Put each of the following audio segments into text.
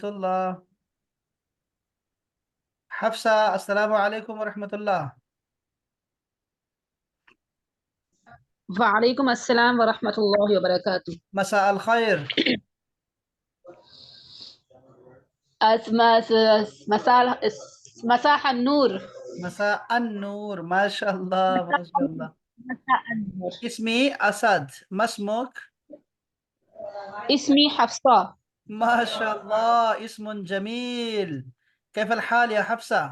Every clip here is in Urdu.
الله. حفصة، السلام عليكم ورحمة الله. وعلیکم السلام ورحمۃ اللہ وبرکاتہ. مساء الخير. مساح النور. مساء النور، ما شاء الله ما شاء الله. مساء النور. اسمي أسد، ما اسمك؟ اسمی حفصہ. ما شاء الله، اسم جميل. كيف الحال يا حفصة؟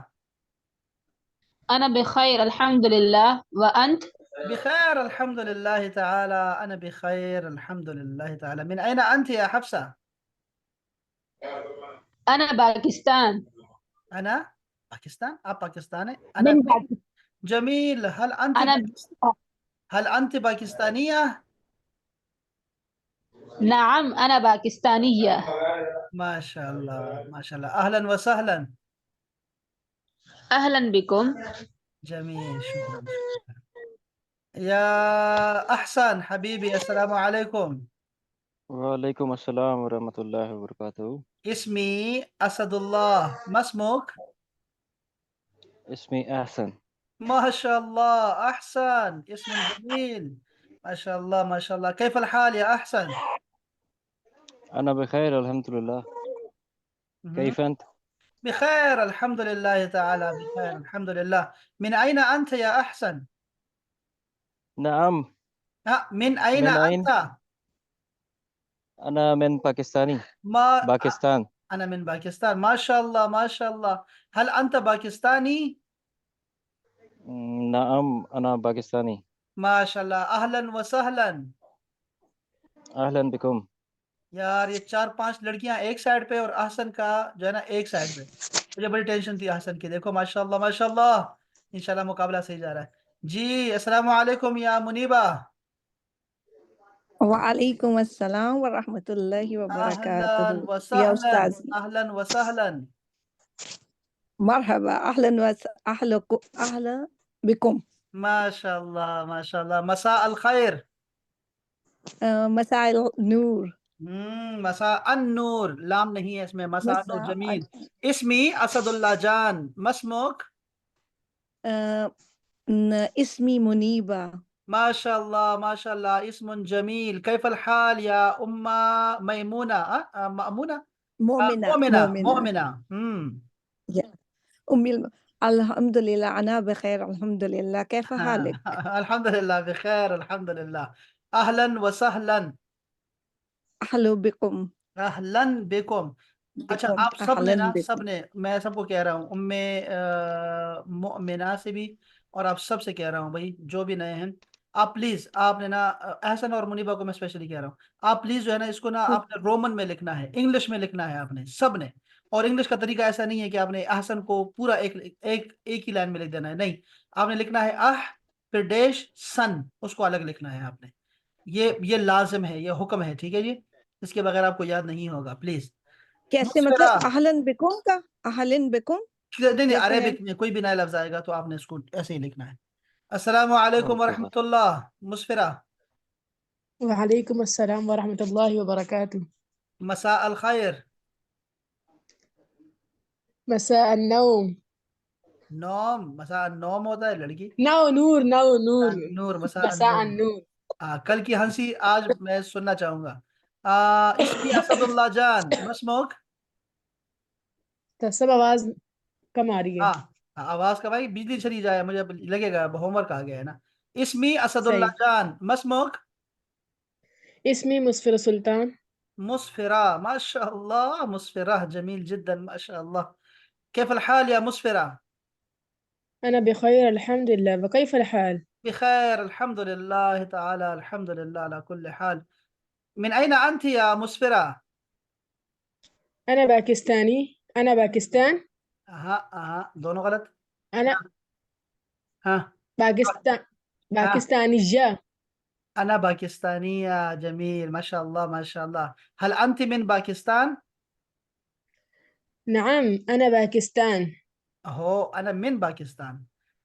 انا بخیر الحمد للہ وانت. بخير الحمد لله تعالى، أنا بخير الحمد لله تعالى. من أين أنت يا حفصة؟ انا باکستان. أنا باكستان؟ باكستاني؟ من باکستان. جميل. انا هل أنت باكستانية؟ نعم انا باکستانیہ. ما شاء الله ما شاء الله، أهلا وسهلا. اہلا بکم. جميل، شكرا شكرا. يا أحسن حبيبي، السلام عليكم. وعلیکم السلام ورحمۃ اللہ وبرکاتہ. اسمي أسد الله، ما اسمك؟ اسمی احسن. ما شاء الله، أحسن، اسم جميل. ما شاء الله ما شاء الله. كيف الحال يا أحسن؟ انا بخیر الحمد للہ. مهم. کیف انت؟ بخير الحمد لله تعالى، بخير الحمد لله. من أين أنت يا أحسن؟ نعم. من أين من أين؟ أنت؟ انا من باکستانی. ما باکستان. أنا من باكستان. ما شاء الله ما شاء الله. هل أنت باكستاني؟ نعم انا باکستانی. ما شاء الله، أهلا وسهلا. اہلا بکم. یار یہ 4-5 لڑکیاں ایک سائڈ پہ اور احسن کا جو ہے نا ایک سائڈ پہ، مجھے بڑی ٹینشن تھی احسن کی. دیکھو ماشاء اللہ ماشاء اللہ، انشاءاللہ مقابلہ صحیح جا رہا ہے. جی السلام علیکم یا منیبہ. وعلیکم السلام ورحمۃ اللہ وبرکاتہ. اہلا یا وسہلا، استاذ اہلا وسہلا. مرحبا، اہلا بکم. ماشاء اللہ ماشاء اللہ. مساء الخیر. مساء النور. مساء النور، لام نہیں ہے اس میں. مساء النور، مساء جمیل. اسمی اسد اللہ جان، مسموک؟ اسمی منیبہ. ما شاء الله ما شاء الله، اسم جميل. كيف الحال يا أم ميمونة؟ مأمونة؟ مومنہ مؤمنة مومنہ. مؤمنة. یا الحمد للہ انا بخیر الحمد للہ. کیف حالک؟ الحمد لله بخير الحمد لله. أهلا وسهلا. اہلا بکم. اہلا بکم. اچھا بکم آپ سب نے اہلا نا، سب بکم. نے، میں سب کو کہہ رہا ہوں، مؤمنہ سے بھی اور آپ سب سے کہہ رہا ہوں بھائی جو بھی نئے ہیں، آپ پلیز، آپ نے نا احسن اور منیبہ کو میں اسپیشلی کہہ رہا ہوں، آپ پلیز جو ہے نا اس کو نا آپ نے رومن میں لکھنا ہے، انگلش میں لکھنا ہے آپ نے سب نے. اور انگلش کا طریقہ ایسا نہیں ہے کہ آپ نے احسن کو پورا ایک ہی لائن میں لکھ دینا ہے، نہیں، آپ نے لکھنا ہے پھر ڈیش سن، اس کو الگ لکھنا ہے آپ نے. یہ لازم ہے، یہ حکم ہے، ٹھیک ہے جی. اس کے بغیر آپ کو یاد نہیں ہوگا پلیز. کیسے مسفرہ، مطلب اہلا بکم کا اہلا بکم نہیں نہیں، کیسے ہے؟ عربک میں کوئی بھی نیا لفظ آئے گا تو آپ نے اس کو ایسے ہی لکھنا ہے. السلام علیکم اوکے ورحمۃ اللہ. مسفرہ، وعلیکم السلام ورحمۃ اللہ وبرکاتہ. مساء الخیر. مساء النوم. نوم، مساء النوم ہوتا ہے لڑکی. نور نور. نور، مساء مساء النور. النور. کل کی ہنسی آج میں سننا چاہوں گا. اسمی اسد اللہ جان، مسموک؟ تو سب آواز کم آ رہی ہے. ہاں آواز کا بھائی بجلی چلی جائے، مجھے لگے گا ہوم ورک آ گیا ہے نا. اسمی اسد صحیح. اللہ جان، مسموک؟ اسمی مسفر سلطان. مسفرة، ما شاء الله، مسفرة جميل جدا ما شاء الله. كيف الحال يا مسفرة؟ أنا بخير الحمد لله، وكيف الحال؟ بخير الحمد لله تعالى، الحمد لله على كل حال. من أين أنت يا مسفرة؟ أنا باكستاني. أنا باكستان. دونوں غلط. أنا ها باكستان ها باكستانية. أنا باكستانية، جميل ما شاء الله ما شاء الله. هل أنت من باكستان؟ نعم أنا باكستان. أنا من باكستان.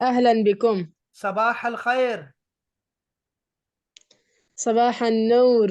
أهلا بكم. صباح الخير. صباح النور.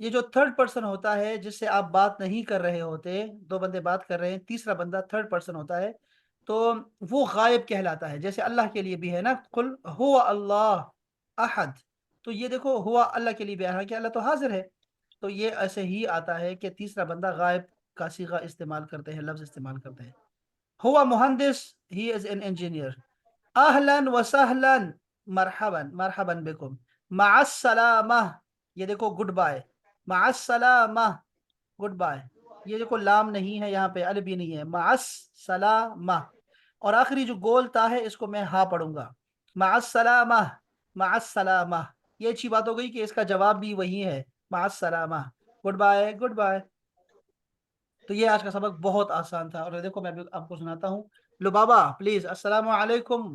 یہ جو تھرڈ پرسن ہوتا ہے جس سے آپ بات نہیں کر رہے ہوتے، دو بندے بات کر رہے ہیں، تیسرا بندہ تھرڈ پرسن ہوتا ہے، تو وہ غائب کہلاتا ہے. جیسے اللہ کے لیے بھی ہے نا، قل هو اللہ احد، تو یہ دیکھو ہوا اللہ کے لیے بھی ہے کہ اللہ تو حاضر ہے. تو یہ ایسے ہی آتا ہے کہ تیسرا بندہ غائب کا صیغہ استعمال کرتے ہیں، لفظ استعمال کرتے ہیں. ہوا مہندس، ہی از این انجینئر. اہلن و سہلن، مرحبا مرحبا بکم. مع السلامہ، یہ دیکھو گڈ بائے. مع السلامہ، گڈ بائے. یہ دیکھو لام نہیں ہے یہاں پہ، الف بھی نہیں ہے. مع السلامہ. اور آخری جو گول تا ہے اس کو میں ہا پڑھوں گا. مع السلامہ، مع السلامہ. یہ اچھی بات ہو گئی کہ اس کا جواب بھی وہی ہے، مع السلامہ، گڈ بائے گڈ بائے. تو یہ آج کا سبق بہت آسان تھا. اور دیکھو میں بھی آپ کو سناتا ہوں. لبابا پلیز. السلام علیکم.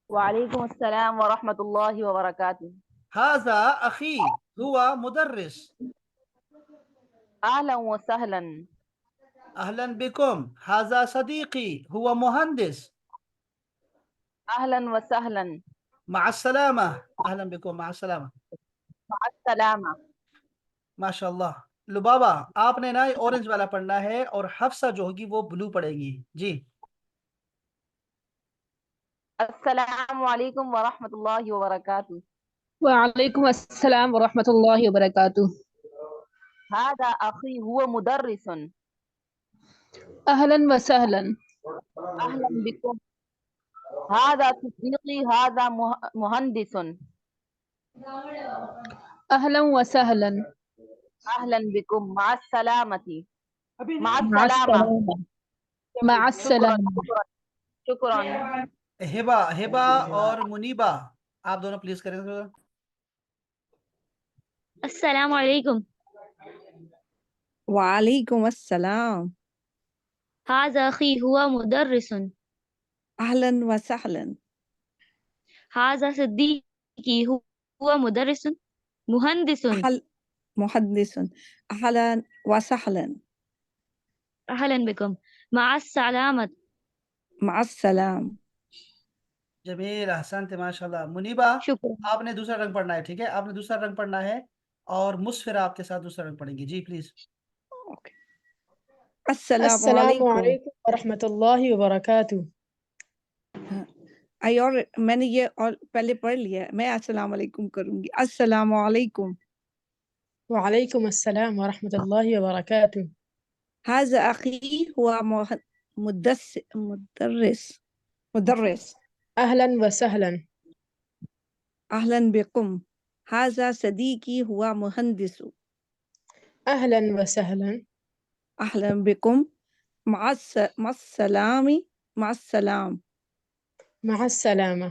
وعلیکم السلام ورحمۃ اللہ وبرکاتہ. هذا اخی هو مدرس. اہلا وسہلا. اهلا بكم. هذا صديقي هو مهندس. اہلا وسہلا. مع السلامة. اهلا بكم، مع السلامة. مع السلامہ. ماشاء اللہ. لبابا آپ نے نا اورنج والا پڑھنا ہے اور حفصہ جو ہوگی وہ بلو پڑھے گی. جی. السلام علیکم ورحمۃ اللہ وبرکاتہ. وعلیکم السلام ورحمۃ اللہ وبرکاتہ. هذا اخی هو مدرس. اہلا وسہلا. اہلا بکم. هذا صدیقی هذا مہندس. اہلا وسہلا. اہلا بکم. مع السلامۃ. مع مع السلامہ. السلامہ. مع شکرا السلامہ. شکرا. ہبا اور منیبا آپ دونوں پلیز کریں. السلام علیکم. وعلیکم السلام. هذا أخي هو مدرس. اهلا وسهلا. هذا صديقي هو مدرس مهندس. محدث. اهلا وسهلا. أهلا بكم. مع السلامة. مع السلام. جمیل، احسنت، ماشاء اللہ. منیبا شکرا. آپ نے دوسرا رنگ پڑھنا ہے. ٹھیک ہے، آپ نے دوسرا رنگ پڑھنا ہے اور مسفرہ آپ کے ساتھ دوسرا رنگ پڑھیں گی. جی پلیز. اوکے. السلام السلام علیکم. علیکم ورحمۃ اللہ وبرکاتہ. میں نے یہ اور پہلے پڑھ لیا. میں السلام علیکم کروں گی. السلام علیکم. وعلیکم السلام ورحمۃ اللہ وبرکاتہ. هذا أخي هو مدرس. اہلا وسہلا. أهلا بكم. هذا صديقي هو مهندس. اہلا وسہلا. أهلا بكم. مع السلام. مع السلام. مع السلامہ.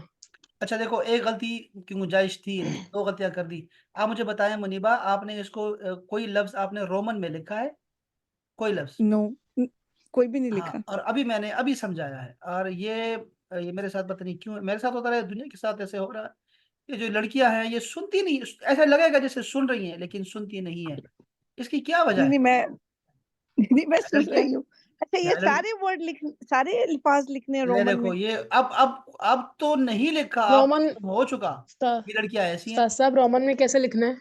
اچھا دیکھو، ایک غلطی کی گنجائش تھی لیکن دو غلطیاں کر دی. آپ مجھے بتائیں منیبا، آپ نے اس کو کوئی لفظ آپ نے رومن میں لکھا ہے؟ کوئی لفظ؟ نو، کوئی بھی نہیں ہاں. لکھا. اور ابھی میں نے ابھی سمجھایا ہے. اور یہ میرے ساتھ پتہ نہیں کیوں میرے ساتھ ہوتا رہا ہے، دنیا کے ساتھ ایسے ہو رہا ہے. یہ جو لڑکیاں ہیں یہ سنتی نہیں، ایسا لگے گا جیسے سن رہی ہیں لیکن سنتی نہیں ہیں. اس کی کیا وجہ ہے؟ میں سن لڑکیاں رہی ہوں. اچھا یہ سارے الفاظ لکھنے ہیں یہ رومن دیکھو، میں. یہ اب تو نہیں لکھا، اب رومن ہو چکا. یہ لڑکیاں ایسی ہیں. استاد صاحب رومن میں کیسے لکھنا ہے؟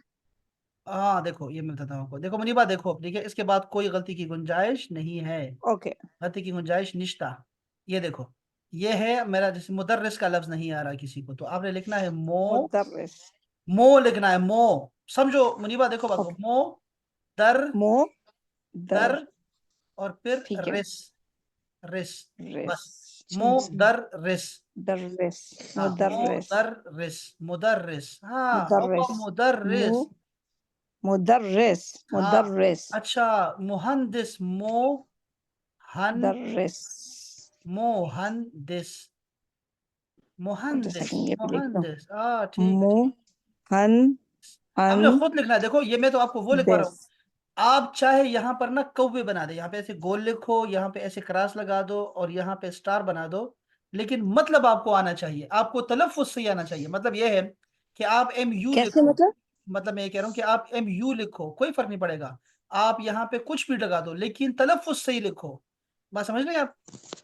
ہاں دیکھو، یہ میں بتاتا ہوں آپ کو. دیکھو منیبا، دیکھو ٹھیک ہے، اس کے بعد کوئی غلطی کی گنجائش نہیں ہے. اوکے. غلطی کی گنجائش نشتا. یہ دیکھو، یہ ہے میرا، جیسے مدرس کا لفظ نہیں آ رہا کسی کو، تو آپ نے لکھنا ہے مدرس. مو لکھنا ہے. مو سمجھو منیبا، دیکھو بات کو. اوکے. مو در در در. اور پھر ٹھیک ہے. رس. رس رس. بس. مو در رس. درس. ہاں، مدرس. مدرس. مدرس. ہاں، مدرس. مدرس. مدرس. ہاں. مدرس. اچھا، مہندس. درس. مہندس. مہندس. سیکنڈ یہ بھی لکھ دو. مہندس. ہاں ٹھیک ہے. آپ نے خود لکھنا ہے. دیکھو یہ میں تو آپ کو وہ لکھوا رہا ہوں. آپ چاہے یہاں پر نا کوے بنا دے، یہاں پہ ایسے گول لکھو، یہاں پہ ایسے کراس لگا دو اور یہاں پہ سٹار بنا دو، لیکن مطلب آپ کو آنا چاہیے، آپ کو تلفظ سے ہی آنا چاہیے. مطلب یہ ہے کہ آپ ایم یو کیسے لکھو. مطلب؟ مطلب میں یہ کہہ رہا ہوں کہ آپ ایم یو لکھو، کوئی فرق نہیں پڑے گا. آپ یہاں پہ کچھ بھی لگا دو لیکن تلفظ سے ہی لکھو. بات سمجھ لیں آپ؟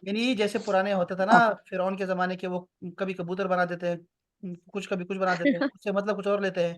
یعنی جیسے پرانے ہوتا تھا نا فرعون کے زمانے کے، وہ کبھی کبوتر بنا دیتے ہیں، کچھ کبھی کچھ بنا دیتے ہیں، اس سے مطلب کچھ اور لیتے ہیں.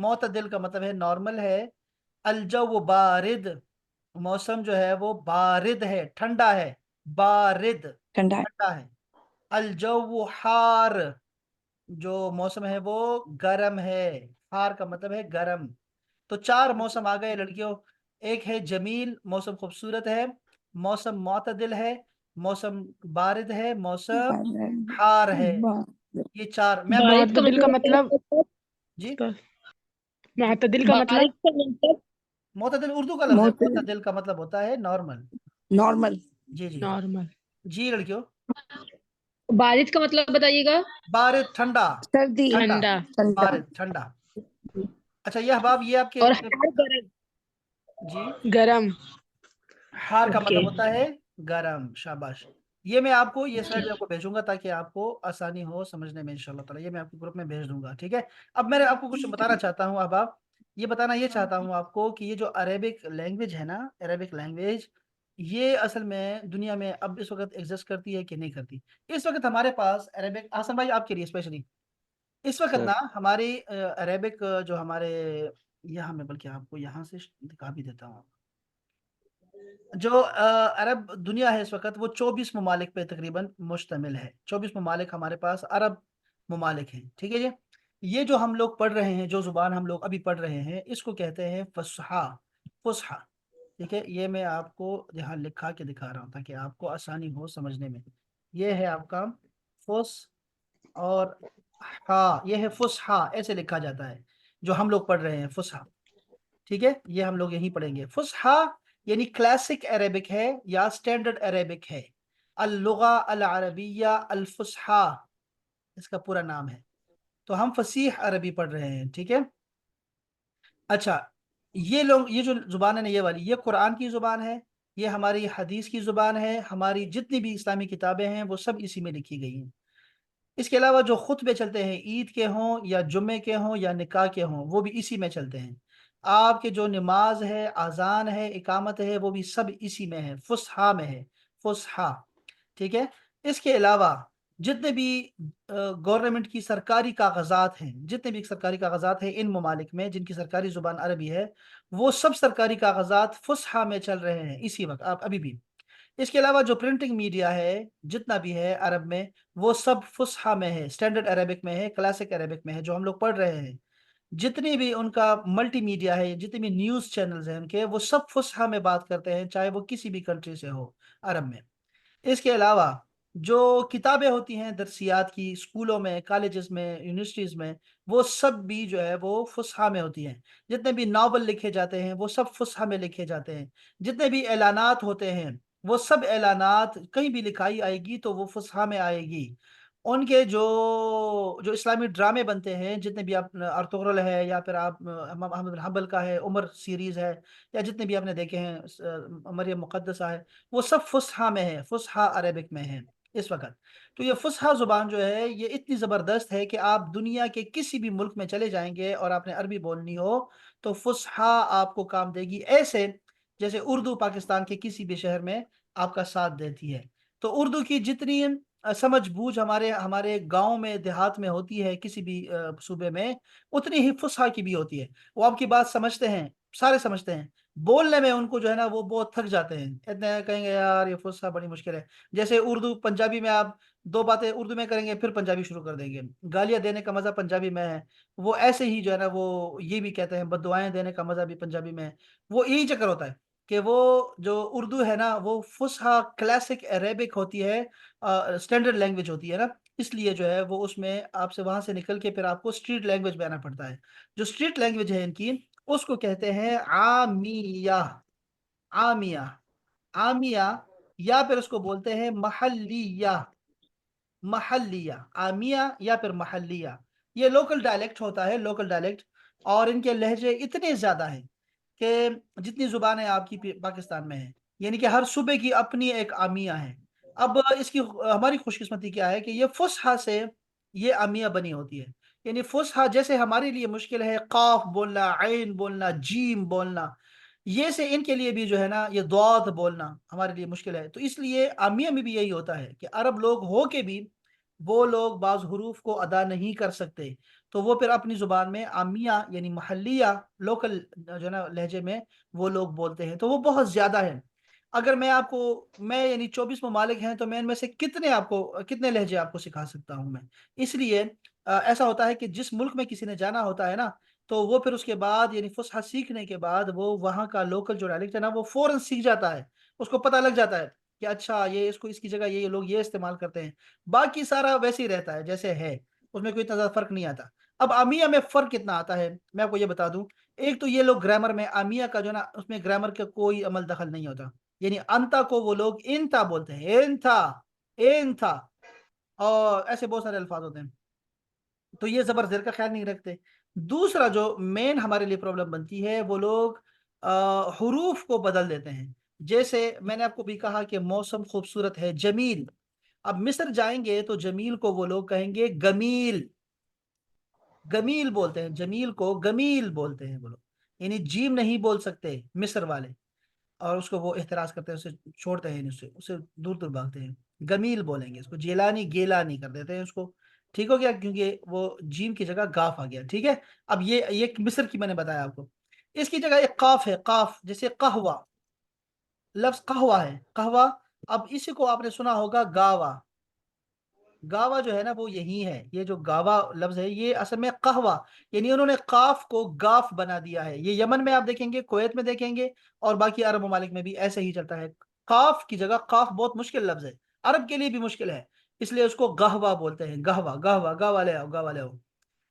معتدل کا مطلب ہے نارمل ہے. الجو بارد, موسم جو ہے وہ بارد ہے, ٹھنڈا ہے. بارد ٹھنڈا ہے. ٹھنڈا ہے. الجو حار, جو موسم ہے وہ گرم ہے. حار کا مطلب ہے گرم. تو 4 موسم آ گئے لڑکیوں. ایک ہے جمیل, موسم خوبصورت ہے. موسم معتدل ہے. موسم بارد ہے. موسم حار ہے. یہ 4 میں آپ بارد کا معتدل کا مطلب مطلب جی معتدل کا مطلب بارد کا مطلب معتدل اردو کا لفظ ہے. معتدل. معتدل کا مطلب ہوتا ہے نارمل. نارمل. جی جی نارمل. جی لڑکیوں. بارد کا مطلب بتائیے گا. بارد ٹھنڈا. سردی. ٹھنڈا. ٹھنڈا. بارد ٹھنڈا. اچھا یہ احباب یہ آپ کے اور حار گرم. جی گرم. حار کا اوکے. مطلب ہوتا ہے گرم. شاباش. یہ میں آپ کو یہ سلائڈ میں آپ کو بھیجوں گا تاکہ آپ کو آسانی ہو سمجھنے میں انشاءاللہ تعالی. یہ میں آپ کو گروپ میں بھیج دوں گا, ٹھیک ہے. اب میں آپ کو کچھ بتانا چاہتا ہوں احباب. یہ بتانا یہ چاہتا ہوں آپ کو کہ یہ جو عربک لینگویج ہے نا, عربک لینگویج, یہ اصل میں دنیا میں اب اس وقت ایگزسٹ کرتی ہے کہ نہیں کرتی. اس وقت ہمارے پاس عربک, حسن بھائی آپ کے لیے اسپیشلی اس وقت سر نا ہماری عربک جو ہمارے یہاں میں, بلکہ آپ کو یہاں سے دکھا بھی دیتا ہوں. جو عرب دنیا ہے اس وقت وہ 24 ممالک پہ تقریباً مشتمل ہے. 24 ممالک ہمارے پاس عرب ممالک ہیں, ٹھیک ہے جی. یہ جو ہم لوگ پڑھ رہے ہیں, جو زبان ہم لوگ ابھی پڑھ رہے ہیں, اس کو کہتے ہیں فصحا. فصحا, ٹھیک ہے. یہ میں آپ کو یہاں لکھا کے دکھا رہا ہوں تاکہ آپ کو آسانی ہو سمجھنے میں. یہ ہے آپ کا فص اور ہاں, یہ ہے فصحا, ایسے لکھا جاتا ہے جو ہم لوگ پڑھ رہے ہیں فصحا, ٹھیک ہے. یہ ہم لوگ یہیں پڑھیں گے. فصحا یعنی کلاسک عربک ہے یا اسٹینڈرڈ عربک ہے. اللغہ العربیہ الفصحا اس کا پورا نام ہے. تو ہم فصیح عربی پڑھ رہے ہیں, ٹھیک ہے. اچھا, یہ لوگ, یہ جو زبان ہے نا, یہ والی, یہ قرآن کی زبان ہے, یہ ہماری حدیث کی زبان ہے. ہماری جتنی بھی اسلامی کتابیں ہیں وہ سب اسی میں لکھی گئی ہیں. اس کے علاوہ جو خطبے چلتے ہیں, عید کے ہوں یا جمعے کے ہوں یا نکاح کے ہوں, وہ بھی اسی میں چلتے ہیں. آپ کے جو نماز ہے, اذان ہے, اقامت ہے, وہ بھی سب اسی میں ہے, فصحا میں ہے. فصحا, ٹھیک ہے. اس کے علاوہ جتنے بھی گورنمنٹ کی سرکاری کاغذات ہیں, جتنے بھی سرکاری کاغذات ہیں ان ممالک میں جن کی سرکاری زبان عربی ہے, وہ سب سرکاری کاغذات فصحا میں چل رہے ہیں اسی وقت, آپ ابھی بھی. اس کے علاوہ جو پرنٹنگ میڈیا ہے جتنا بھی ہے عرب میں, وہ سب فصحا میں ہے, اسٹینڈرڈ عربک میں ہے, کلاسک عربک میں ہے, جو ہم لوگ پڑھ رہے ہیں. جتنی بھی ان کا ملٹی میڈیا ہے, جتنی بھی نیوز چینلز ہیں ان کے, وہ سب فصحا میں بات کرتے ہیں, چاہے وہ کسی بھی کنٹری سے ہو عرب میں. اس کے علاوہ جو کتابیں ہوتی ہیں درسیات کی, اسکولوں میں, کالجز میں, یونیورسٹیز میں, وہ سب بھی جو ہے وہ فصحا میں ہوتی ہیں. جتنے بھی ناول لکھے جاتے ہیں وہ سب فصحا میں لکھے جاتے ہیں. جتنے بھی اعلانات ہوتے ہیں وہ سب اعلانات, کہیں بھی لکھائی آئے گی تو وہ فصحا میں آئے گی. ان کے جو اسلامی ڈرامے بنتے ہیں, جتنے بھی آپ, ارطغرل ہے یا پھر آپ امام احمد بن حنبل کا ہے, عمر سیریز ہے, یا جتنے بھی آپ نے دیکھے ہیں, مریم مقدسہ ہے, وہ سب فصحا میں ہے, فصحا عربک میں ہے اس وقت. تو یہ فصحا زبان جو ہے یہ اتنی زبردست ہے کہ آپ دنیا کے کسی بھی ملک میں چلے جائیں گے اور آپ نے عربی بولنی ہو تو فصحا آپ کو کام دے گی, ایسے جیسے اردو پاکستان کے کسی بھی شہر میں آپ کا ساتھ دیتی ہے. تو اردو کی جتنی سمجھ بوجھ ہمارے گاؤں میں, دیہات میں ہوتی ہے کسی بھی صوبے میں, اتنی ہی فصحا کی بھی ہوتی ہے. وہ آپ کی بات سمجھتے ہیں, سارے سمجھتے ہیں, بولنے میں ان کو جو ہے نا وہ بہت تھک جاتے ہیں, اتنے کہیں گے یار یہ فصحا بڑی مشکل ہے. جیسے اردو پنجابی میں آپ 2 باتیں اردو میں کریں گے پھر پنجابی شروع کر دیں گے, گالیاں دینے کا مزہ پنجابی میں ہے, وہ ایسے ہی جو ہے نا وہ یہ بھی کہتے ہیں بد دعائیں دینے کا مزہ بھی پنجابی میں ہے. وہ یہی چکر ہوتا ہے کہ وہ جو اردو ہے نا وہ فصحا کلاسک عربک ہوتی ہے, اسٹینڈرڈ لینگویج ہوتی ہے نا, اس لیے جو ہے وہ اس میں آپ سے وہاں سے نکل کے پھر آپ کو اسٹریٹ لینگویج میں آنا پڑتا ہے. جو اسٹریٹ لینگویج ہے ان کی, اس کو کہتے ہیں عامیہ. عامیہ, عامیہ, یا پھر اس کو بولتے ہیں محلیہ. محلیہ, عامیہ یا پھر محلیہ. یہ لوکل ڈائلیکٹ ہوتا ہے, لوکل ڈائلیکٹ, اور ان کے لہجے اتنے زیادہ ہیں کہ جتنی زبانیں آپ کی پاکستان میں ہیں, یعنی کہ ہر صوبے کی اپنی ایک عامیہ ہے. اب اس کی ہماری خوش قسمتی کیا ہے کہ یہ فصحا سے یہ عامیہ بنی ہوتی ہے. یعنی فصحا جیسے ہمارے لیے مشکل ہے قاف بولنا, عین بولنا, جیم بولنا, یہ سے ان کے لیے بھی جو ہے نا یہ ضاد بولنا ہمارے لیے مشکل ہے. تو اس لیے عامیہ میں بھی یہی ہوتا ہے کہ عرب لوگ ہو کے بھی وہ لوگ بعض حروف کو ادا نہیں کر سکتے, تو وہ پھر اپنی زبان میں عامیہ یعنی محلیہ لوکل جو ہے نا لہجے میں وہ لوگ بولتے ہیں، تو وہ بہت زیادہ ہے۔ اگر میں یعنی 24 ممالک ہیں تو میں ان میں سے کتنے لہجے آپ کو سکھا سکتا ہوں میں۔ اس لیے ایسا ہوتا ہے کہ جس ملک میں کسی نے جانا ہوتا ہے نا، تو وہ پھر اس کے بعد یعنی فصحیٰ سیکھنے کے بعد وہ وہاں کا لوکل جو ڈائلیکٹ ہے نا وہ فوراً سیکھ جاتا ہے، اس کو پتہ لگ جاتا ہے کہ اچھا یہ اس کی جگہ یہ لوگ یہ استعمال کرتے ہیں، باقی سارا ویسے ہی رہتا ہے جیسے ہے، اس میں کوئی اتنا زیادہ فرق نہیں آتا۔ اب عامیہ میں فرق کتنا آتا ہے میں آپ کو یہ بتا دوں۔ ایک تو یہ لوگ گرامر میں عامیہ کا جو نا اس میں گرامر کا کوئی عمل دخل نہیں ہوتا، یعنی انتا کو وہ لوگ انتا بولتے ہیں، انتا، اور ایسے بہت سارے الفاظ ہوتے ہیں، تو یہ زبر زیر کا خیال نہیں رکھتے۔ دوسرا جو مین ہمارے لیے پرابلم بنتی ہے، وہ لوگ حروف کو بدل دیتے ہیں۔ جیسے میں نے آپ کو بھی کہا کہ موسم خوبصورت ہے، جمیل، اب مصر جائیں گے تو جمیل کو وہ لوگ کہیں گے گمیل، گمیل بولتے ہیں، جمیل کو گمیل بولتے ہیں وہ لوگ، یعنی جیم نہیں بول سکتے مصر والے، اور اس کو وہ احتراز کرتے ہیں، اسے چھوڑتے ہیں، اسے دور دور بھاگتے ہیں، گمیل بولیں گے اس کو، جیلانی گیلانی کر دیتے ہیں اس کو، ٹھیک ہو گیا، کیونکہ وہ جیم کی جگہ گاف آ گیا، ٹھیک ہے۔ اب یہ مصر کی میں نے بتایا آپ کو، اس کی جگہ ایک قاف ہے، قاف، جیسے قہوہ، لفظ قہوہ ہے، قہوہ، اب اسی کو آپ نے سنا ہوگا گاوا، گاوا جو ہے نا وہ یہی ہے، یہ جو گاوا لفظ ہے یہ اصل میں قہوہ، یعنی انہوں نے قاف کو گاف بنا دیا ہے۔ یہ یمن میں آپ دیکھیں گے، کویت میں دیکھیں گے، اور باقی عرب ممالک میں بھی ایسے ہی چلتا ہے، قاف کی جگہ قاف بہت مشکل لفظ ہے، عرب کے لیے بھی مشکل ہے، اس لیے اس کو گہوا بولتے ہیں، گہوا، گہوا، گاوا لے آؤ، گاوا لے آؤ۔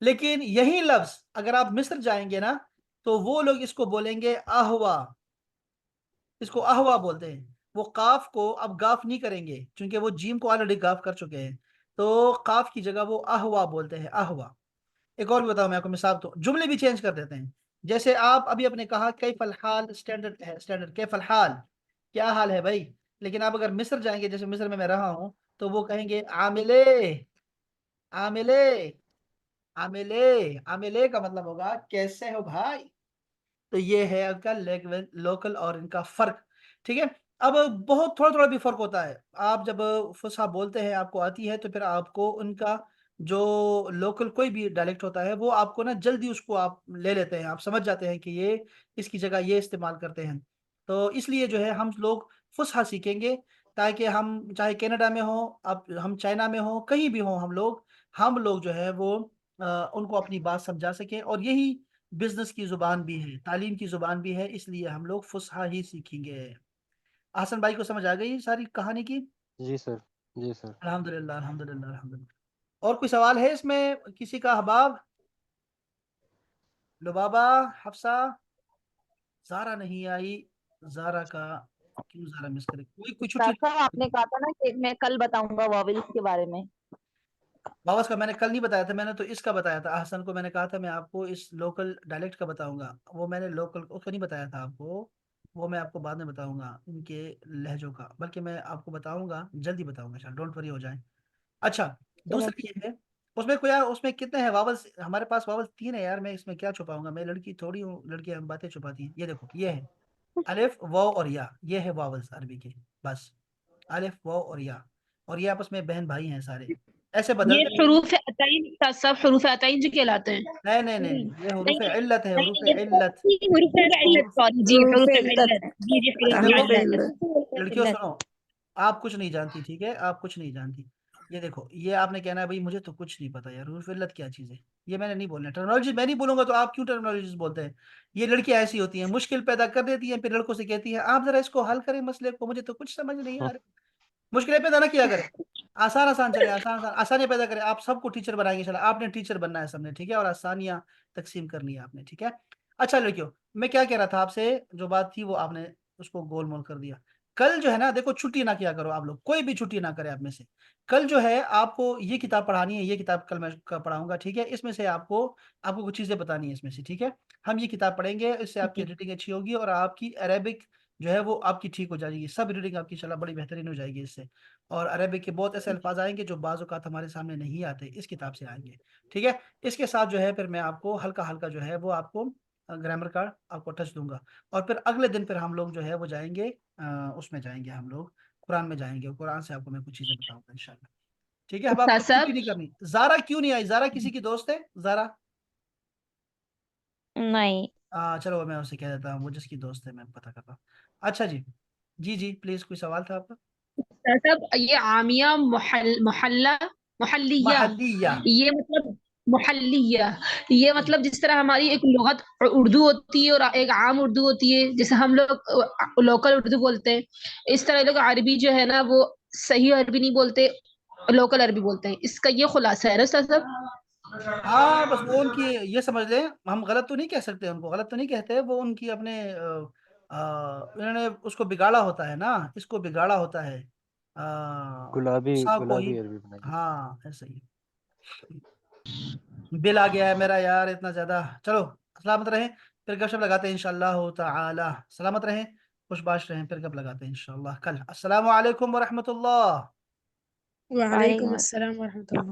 لیکن یہی لفظ اگر آپ مصر جائیں گے نا تو وہ لوگ اس کو بولیں گے اہوا، اس کو اہوا بولتے ہیں، وہ قاف کو اب گاف نہیں کریں گے چونکہ وہ جیم کو آلریڈی گاف کر چکے ہیں، تو قاف کی جگہ وہ اہوا بولتے ہیں، اہوا۔ ایک اور بھی بتاؤں میں آپ کو مثال، تو جملے بھی چینج کر دیتے ہیں، جیسے آپ ابھی اپنے کہا کیف الحال، اسٹینڈرڈ ہے، اسٹینڈرڈ کیف الحال، کیا حال ہے بھائی، لیکن آپ اگر مصر جائیں گے، جیسے مصر میں رہا ہوں، تو وہ کہیں گے عاملے، عاملے، عاملے، عاملے کا مطلب ہوگا کیسے ہو بھائی، تو یہ ہے ان کا لوکل اور ان کا فرق، ٹھیک ہے۔ اب بہت تھوڑا تھوڑا بھی فرق ہوتا ہے، آپ جب فصحیٰ بولتے ہیں، آپ کو آتی ہے، تو پھر آپ کو ان کا جو لوکل کوئی بھی ڈائلیکٹ ہوتا ہے وہ آپ کو نا جلدی اس کو آپ لے لیتے ہیں، آپ سمجھ جاتے ہیں کہ یہ اس کی جگہ یہ استعمال کرتے ہیں، تو اس لیے جو ہے ہم لوگ فصحیٰ سیکھیں گے تاکہ ہم چاہے کینیڈا میں ہوں، اب ہم چائنا میں ہوں، کہیں بھی ہوں، ہم لوگ جو ہے وہ ان کو اپنی بات سمجھا سکیں، اور یہی بزنس کی زبان بھی ہے، تعلیم کی زبان بھی ہے، اس لیے ہم لوگ فصحیٰ ہی سیکھیں گے۔ حسن بھائی کو سمجھ آ گئی ساری کہانی کی؟ جی سر، جی سر۔ الحمدللہ، الحمدللہ، الحمدللہ۔ اور کوئی سوال ہے اس میں کسی کا؟ احباب، لبابہ، حفصہ، زارا نہیں آئی، زارا کا کیوں زارا مس کرے، کوئی چھٹی؟ صاحب آپ نے کہا تھا نا کہ میں کل بتاؤں گا واویلز کے بارے میں، باوس کا میں نے کل نہیں بتایا تھا، میں نے تو اس کا بتایا تھا، احسن کو میں نے کہا تھا میں آپ کو اس لوکل ڈائلیکٹ کا بتاؤں گا، وہ میں نے لوکل کو نہیں بتایا تھا آپ کو، وہ میں آپ کو بعد میں بتاؤں گا ان کے لہجوں کا، بلکہ میں آپ کو بتاؤں گا، جلدی بتاؤں گا، ڈونٹ وری ہو جائیں۔ اچھا، دوسرا یہ ہے، اس میں کتنے ہیں واولس؟ ہمارے پاس واولس 3 ہے یار، میں اس میں کیا چھپاؤں گا، میں لڑکی تھوڑی ہوں، لڑکی ہم باتیں چھپاتی ہیں، یہ دیکھو یہ ہے الف، واو اور یا، یہ ہے واولس عربی کے، بس الف، واو اور یا، اور یہ آپس میں بہن بھائی ہیں سارے، ایسے یہ بدلتے نہیں ہیں۔ حروف عطائی سب حروف عطائی جو کہلاتے ہیں؟ نہیں نہیں نہیں نہیں، یہ حروف نہیں علت ہے، حروف نہیں، علت۔ یہ حروف علت، سوری جی، حروف حروف علت علت، ہے، جی جی، حروف حروف دیکھو علت، لڑکیوں سنو، آپ کچھ نہیں جانتی، ٹھیک ہے، آپ کچھ نہیں جانتی، یہ دیکھو، یہ آپ نے کہنا ہے بھائی مجھے تو کچھ نہیں پتا یار حروف علت کیا چیز ہے، یہ میں نے نہیں بولنا، ٹرمنالوجی میں نہیں بولوں گا تو آپ کیوں ٹرمنالوجیز بولتے ہیں؟ یہ لڑکیاں ایسی ہوتی ہیں، مشکل پیدا کر دیتی ہیں، پھر لڑکوں سے کہتی ہیں آپ ذرا اس کو حل کریں مسئلے کو، مجھے تو کچھ سمجھ نہیں آ رہا، مشکلیں پیدا نہ کیا کریں، آسان آسان چلے، آسان آسان آسانیاں پیدا کریں، آپ سب کو ٹیچر بنائیں گے، چلا آپ نے ٹیچر بننا ہے سب نے، ٹھیک ہے، اور آسانیاں تقسیم کرنی ہے آپ نے، ٹھیک ہے۔ اچھا لڑکیوں، میں کیا کہہ رہا تھا آپ سے، جو بات تھی وہ آپ نے اس کو گول مول کر دیا۔ کل جو ہے نا دیکھو، چھٹی نہ کیا کرو آپ لوگ، کوئی بھی چھٹی نہ کرے آپ میں سے، کل جو ہے آپ کو یہ کتاب پڑھانی ہے، یہ کتاب کل میں پڑھاؤں گا، ٹھیک ہے، اس میں سے آپ کو کچھ چیزیں بتانی ہے اس میں سے، ٹھیک ہے، ہم یہ کتاب پڑھیں گے، اس سے آپ کی ریڈنگ اچھی ہوگی، اور آپ کی عربک جو ہے وہ آپ کی ٹھیک ہو جائے گی، سب ریڈنگ آپ کی انشاءاللہ بڑی بہترین ہو جائے گی اس سے، اور عربک کے بہت ایسے الفاظ آئیں گے جو بعض اوقات ہمارے سامنے نہیں آتے، اس کتاب سے آئیں گے، ٹھیک ہے۔ اس کے ساتھ جو ہے پھر میں آپ کو ہلکا ہلکا جو ہے وہ آپ کو گرامر کا آپ کو ٹچ دوں گا، اور پھر اگلے دن پھر ہم لوگ جو ہے وہ جائیں گے اس میں جائیں گے، ہم لوگ قرآن میں جائیں گے، قرآن سے آپ کو میں کچھ چیزیں بتاؤں گا انشاءاللہ، ٹھیک ہے، اب آپ کو استاذ چھٹی نہیں کرنی. زارا کیوں نہیں آئی؟ زارا کسی کی دوست ہے زارا؟ نہیں. چلو میں اسے کہہ دیتا ہوں، وہ جس کی دوست ہے میں پتہ کرتا ہوں. اچھا جی جی پلیز، کوئی سوال تھا آپ کا؟ صاحب یہ عامیہ محلیہ، محلیہ. یہ مطلب محلیہ، یہ مطلب جس طرح ہماری ایک لغت اردو ہوتی ہے اور ایک عام اردو ہوتی ہے، جیسے ہم لوگ لوکل اردو بولتے ہیں، اس طرح لوگ عربی جو ہے نا وہ صحیح عربی نہیں بولتے، لوکل عربی بولتے ہیں. اس کا یہ خلاصہ ہے نا استاذ صاحب؟ ہاں بس وہ ان کی یہ سمجھ لیں، ہم غلط تو نہیں کہہ سکتے، ان کو غلط تو نہیں کہتے، وہ ان کی اپنے انہوں نے اس کو بگاڑا ہوتا ہے نا، اس کو بگاڑا ہوتا ہے گلابی سا کو ہی. گلابی عربی بنائی. ہاں ایسا ہی. بل آ گیا ہے میرا یار اتنا زیادہ. چلو سلامت رہیں، پھر گپ شپ لگاتے ہیں انشاءاللہ تعالی. سلامت رہیں، خوش باش رہیں، پھر گپ لگاتے ہیں انشاءاللہ کل. السلام علیکم ورحمۃ اللہ. وعلیکم وعلیکم السلام ورحمۃ اللہ.